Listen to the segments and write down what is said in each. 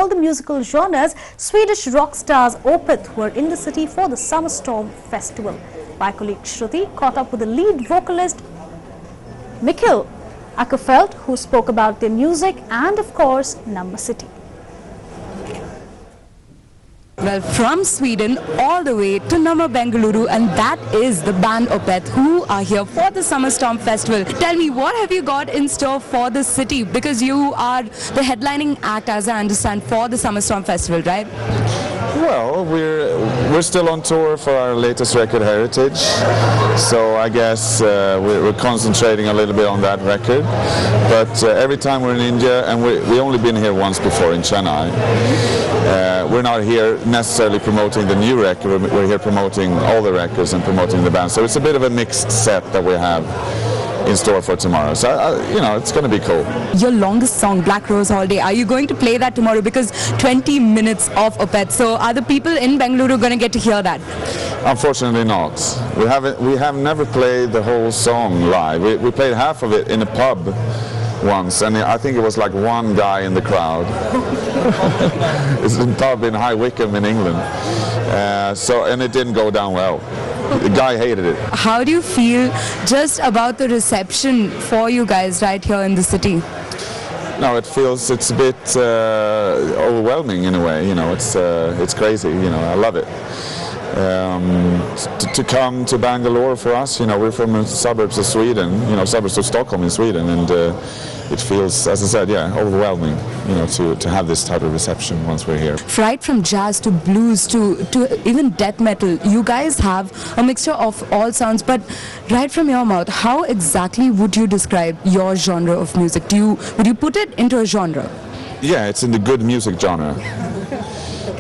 All the musical genres, Swedish rock stars Opeth were in the city for the Summer Storm Festival. My colleague Shruti caught up with the lead vocalist Mikael Åkerfeldt, who spoke about their music and, of course, Number City. Well, from Sweden all the way to Namma Bengaluru, and that is the band Opeth, who are here for the Summer Storm Festival. Tell me, what have you got in store for the city? Because you are the headlining act, as I understand, for the Summer Storm Festival, right? Well, we're still on tour for our latest record, Heritage. So I guess we're concentrating a little bit on that record. But every time we're in India, and we only been here once before in Chennai, we're not here necessarily promoting the new record. We're here promoting all the records and promoting the band. So it's a bit of a mixed set that we have in store for tomorrow. So, it's going to be cool. Your longest song, Black Rose Holiday, are you going to play that tomorrow? Because 20 minutes of Opeth. So are the people in Bengaluru going to get to hear that? Unfortunately not. We have never played the whole song live. We played half of it in a pub once, and I think it was like one guy in the crowd. It's a pub in High Wycombe in England. And it didn't go down well. The guy hated it. How do you feel just about the reception for you guys right here in the city? No, it's a bit overwhelming in a way. It's crazy. I love it. To come to Bangalore for us, we're from the suburbs of Sweden, suburbs of Stockholm in Sweden, and it feels, as I said, overwhelming, to have this type of reception once we're here. Right from jazz to blues to even death metal, you guys have a mixture of all sounds, but right from your mouth, how exactly would you describe your genre of music? Would you put it into a genre? Yeah, it's in the good music genre.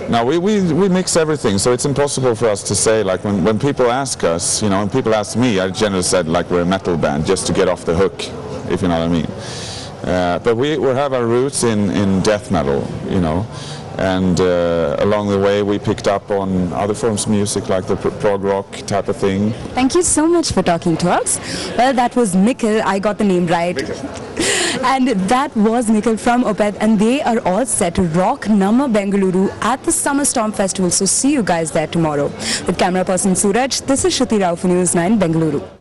Now we mix everything, so it's impossible for us to say, like when people ask us, when people ask me, I generally said like we're a metal band just to get off the hook, if you know what I mean. But we have our roots in death metal, and along the way we picked up on other forms of music like the prog rock type of thing. Thank you so much for talking to us. Well, that was Mikael, I got the name right. And that was Mikael from Opeth, and they are all set to rock Namma Bengaluru at the Summer Storm Festival. So see you guys there tomorrow. With camera person Suraj, this is Shruti Rao for News 9 Bengaluru.